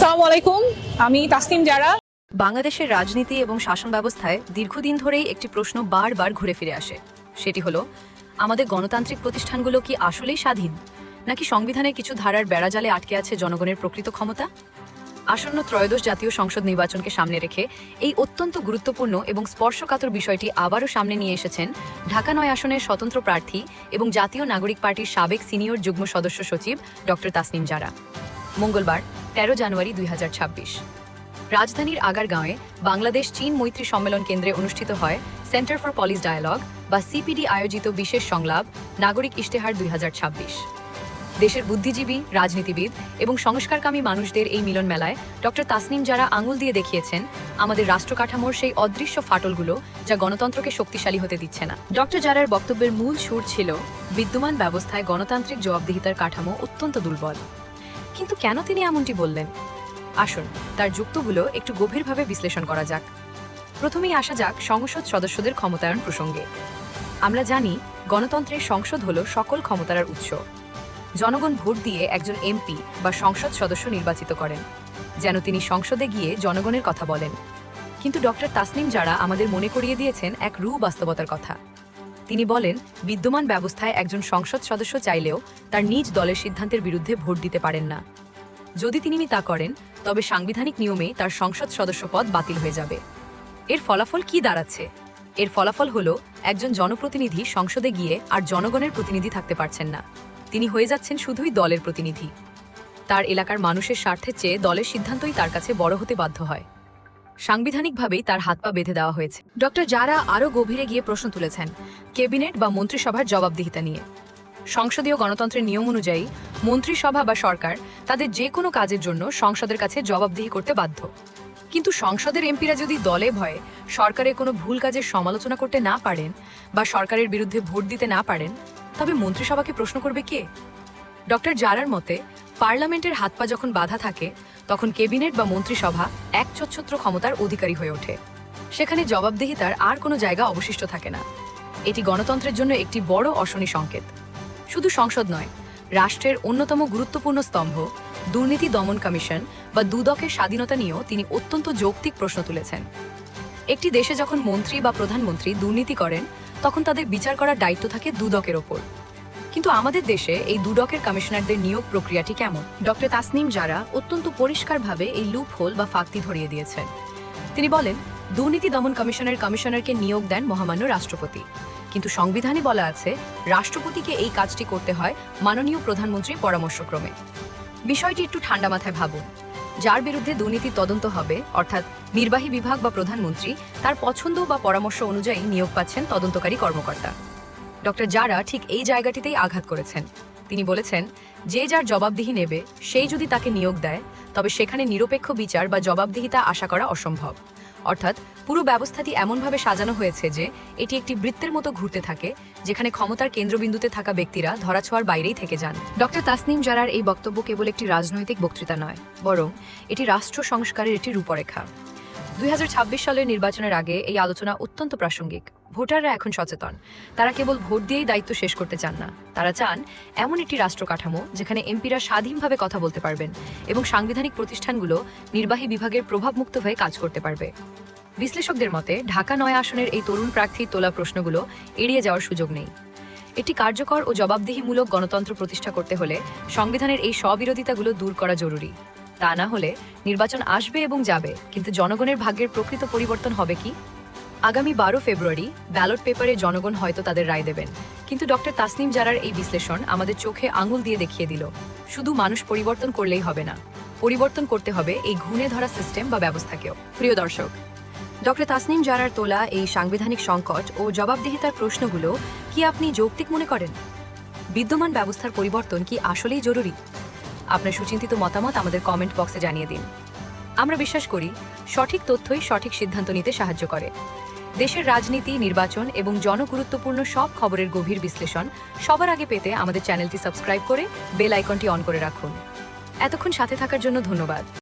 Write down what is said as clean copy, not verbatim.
আসসালামু আলাইকুম, আমি তাসনিম জারা। বাংলাদেশের রাজনীতি এবং শাসন ব্যবস্থায় দীর্ঘদিন ধরেই একটি প্রশ্ন বারবার ঘুরে ফিরে আসে। সেটি হলো, আমাদের গণতান্ত্রিক প্রতিষ্ঠানগুলো কি আসলেই স্বাধীন, নাকি সংবিধানের কিছু ধারার বেড়াজালে আটকে আছে জনগণের প্রকৃত ক্ষমতা? আসন্ন ত্রয়োদশ জাতীয় সংসদ নির্বাচনকে সামনে রেখে এই অত্যন্ত গুরুত্বপূর্ণ এবং স্পর্শকাতর বিষয়টি আবারও সামনে নিয়ে এসেছেন ঢাকা ৯ আসনের স্বতন্ত্র প্রার্থী এবং জাতীয় নাগরিক পার্টির সাবেক সিনিয়র যুগ্ম সদস্য সচিব ডক্টর তাসনিম জারা। মঙ্গলবার ১৩ জানুয়ারি ২০২৬ রাজধানীর আগারগাঁওয়ে বাংলাদেশ চীন মৈত্রী সম্মেলন কেন্দ্রে অনুষ্ঠিত হয় সেন্টার ফর পলিস ডায়ালগ বা সিপিডি আয়োজিত বিশেষ সংলাপ নাগরিক ইশতেহার ২০২৬। দেশের বুদ্ধিজীবী, রাজনীতিবিদ এবং সংস্কারকামী মানুষদের এই মিলন মেলায় ডক্টর তাসনিম জারা আঙুল দিয়ে দেখিয়েছেন আমাদের রাষ্ট্রকাঠামোর সেই অদৃশ্য ফাটলগুলো যা গণতন্ত্রকে শক্তিশালী হতে দিচ্ছে না। ডক্টর জারার বক্তব্যের মূল সুর ছিল, বিদ্যমান ব্যবস্থায় গণতান্ত্রিক জবাবদিহিতার কাঠামো অত্যন্ত দুর্বল। কিন্তু কেন তিনি এমনটি বললেন? আসুন তার যুক্তিগুলো একটু গভীরভাবে বিশ্লেষণ করা যাক। প্রথমেই আসা যাক সংসদ সদস্যদের ক্ষমতায়ন প্রসঙ্গে। আমরা জানি, গণতন্ত্রের সংসদ হল সকল ক্ষমতার উৎস। জনগণ ভোট দিয়ে একজন এমপি বা সংসদ সদস্য নির্বাচিত করেন, যেন তিনি সংসদে গিয়ে জনগণের কথা বলেন। কিন্তু ডক্টর তাসনিম জারা আমাদের মনে করিয়ে দিয়েছেন এক রূঢ় বাস্তবতার কথা। তিনি বলেন, বিদ্যমান ব্যবস্থায় একজন সংসদ সদস্য চাইলেও তার নিজ দলের সিদ্ধান্তের বিরুদ্ধে ভোট দিতে পারেন না। যদি তিনি তা করেন, তবে সাংবিধানিক নিয়মে তার সংসদ সদস্য পদ বাতিল হয়ে যাবে। এর ফলাফল কি দাঁড়াচ্ছে? এর ফলাফল হলো, একজন জনপ্রতিনিধি সংসদে গিয়ে আর জনগণের প্রতিনিধি থাকতে পারছেন না। তিনি হয়ে যাচ্ছেন শুধুই দলের প্রতিনিধি। তার এলাকার মানুষের স্বার্থের চেয়ে দলের সিদ্ধান্তই তার কাছে বড় হতে বাধ্য হয়। সাংবিধানিকভাবেই তার হাত পা বেঁধে দেওয়া হয়েছে। ডক্টর জারা আরও গভীরে গিয়ে প্রশ্ন তুলেছেন ক্যাবিনেট বা মন্ত্রিসভার জবাবদিহিতা নিয়ে। সংসদীয় গণতন্ত্রের নিয়ম অনুযায়ী মন্ত্রিসভা বা সরকার তাদের যে কোনো কাজের জন্য সংসদের কাছে জবাবদিহি করতে বাধ্য। কিন্তু সংসদের এমপিরা যদি দলে ভয়ে সরকারের কোনো ভুল কাজের সমালোচনা করতে না পারেন বা সরকারের বিরুদ্ধে ভোট দিতে না পারেন, তবে মন্ত্রিসভাকে প্রশ্ন করবে কে? ডক্টর জারার মতে, পার্লামেন্টের হাত পা যখন বাধা থাকে, তখন ক্যাবিনেট বা মন্ত্রিসভা একচ্ছত্র ক্ষমতার অধিকারী হয়ে ওঠে। সেখানে জবাবদিহিতার আর কোনো জায়গা অবশিষ্ট থাকে না। এটি গণতন্ত্রের জন্য একটি বড় অশনি সংকেত। শুধু সংসদ নয়, রাষ্ট্রের অন্যতম গুরুত্বপূর্ণ স্তম্ভ দুর্নীতি দমন কমিশন বা দুদকের স্বাধীনতা নিয়েও তিনি অত্যন্ত যৌক্তিক প্রশ্ন তুলেছেন। একটি দেশে যখন মন্ত্রী বা প্রধানমন্ত্রী দুর্নীতি করেন, তখন তাদের বিচার করার দায়িত্ব থাকে দুদকের ওপর। কিন্তু আমাদের দেশে এই দুদকের কমিশনারদের নিয়োগ প্রক্রিয়াটি কেমন? ডক্টর তাসনিম জারা অত্যন্ত পরিষ্কারভাবে এই লুপ হোল বা ফাঁকতি ধরিয়ে দিয়েছেন। তিনি বলেন, দুর্নীতি দমন কমিশনের কমিশনারকে নিয়োগ দেন মহামান্য রাষ্ট্রপতি, কিন্তু সংবিধানে বলা আছে রাষ্ট্রপতিকে এই কাজটি করতে হয় মাননীয় প্রধানমন্ত্রীর পরামর্শক্রমে। বিষয়টি একটু ঠান্ডা মাথায় ভাবুন। যার বিরুদ্ধে দুর্নীতি তদন্ত হবে, অর্থাৎ নির্বাহী বিভাগ বা প্রধানমন্ত্রী, তার পছন্দ বা পরামর্শ অনুযায়ী নিয়োগ পাচ্ছেন তদন্তকারী কর্মকর্তা। ডক্টর জারা ঠিক এই জায়গাটিতেই আঘাত করেছেন। তিনি বলেছেন, যে যার জবাবদিহি নেবে সেই যদি তাকে নিয়োগ দেয়, তবে সেখানে নিরপেক্ষ বিচার বা জবাবদিহিতা আশা করা অসম্ভব। অর্থাৎ পুরো ব্যবস্থাটি এমনভাবে সাজানো হয়েছে যে এটি একটি বৃত্তের মতো ঘুরতে থাকে, যেখানে ক্ষমতার কেন্দ্রবিন্দুতে থাকা ব্যক্তিরা ধরাছোঁয়ার বাইরেই থেকে যান। ডক্টর তাসনিম জারার এই বক্তব্য কেবল একটি রাজনৈতিক বক্তৃতা নয়, বরং এটি রাষ্ট্র সংস্কারের একটি রূপরেখা। ২০২৬ সালের নির্বাচনের আগে এই আলোচনা অত্যন্ত প্রাসঙ্গিক। ভোটাররা এখন সচেতন। তারা কেবল ভোট দিয়েই দায়িত্ব শেষ করতে চান না, তারা চান এমন একটি রাষ্ট্র কাঠামো যেখানে এমপিরা স্বাধীনভাবে কথা বলতে পারবেন এবং সাংবিধানিক প্রতিষ্ঠানগুলো নির্বাহী বিভাগের প্রভাবমুক্ত হয়ে কাজ করতে পারবে। বিশ্লেষকদের মতে, ঢাকা ৯ আসনের এই তরুণ প্রার্থীর তোলা প্রশ্নগুলো এড়িয়ে যাওয়ার সুযোগ নেই। একটি কার্যকর ও জবাবদিহিমূলক গণতন্ত্র প্রতিষ্ঠা করতে হলে সংবিধানের এই স্ববিরোধিতাগুলো দূর করা জরুরি। তা না হলে নির্বাচন আসবে এবং যাবে, কিন্তু জনগণের ভাগ্যের প্রকৃত পরিবর্তন হবে কি? আগামী ১২ ফেব্রুয়ারি ব্যালট পেপারে জনগণ হয়তো তাদের রায় দেবেন, কিন্তু ডক্টর তাসনিম জারার এই বিশ্লেষণ আমাদের চোখে আঙুল দিয়ে দেখিয়ে দিল, শুধু মানুষ পরিবর্তন করলেই হবে না, পরিবর্তন করতে হবে এই ঘুণে ধরা সিস্টেম বা ব্যবস্থাকেও। প্রিয় দর্শক, ডক্টর তাসনিম জারার তোলা এই সাংবিধানিক সংকট ও জবাবদিহিতার প্রশ্নগুলো কি আপনি যৌক্তিক মনে করেন? বিদ্যমান ব্যবস্থার পরিবর্তন কি আসলেই জরুরি? আপনার সুচিন্তিত মতামত আমাদের কমেন্ট বক্সে জানিয়ে দিন। আমরা বিশ্বাস করি, সঠিক তথ্যই সঠিক সিদ্ধান্ত নিতে সাহায্য করে। দেশের রাজনীতি, নির্বাচন এবং জনগুরুত্বপূর্ণ সব খবরের গভীর বিশ্লেষণ সবার আগে পেতে আমাদের চ্যানেলটি সাবস্ক্রাইব করে বেল আইকনটি অন করে রাখুন। এতক্ষণ সাথে থাকার জন্য ধন্যবাদ।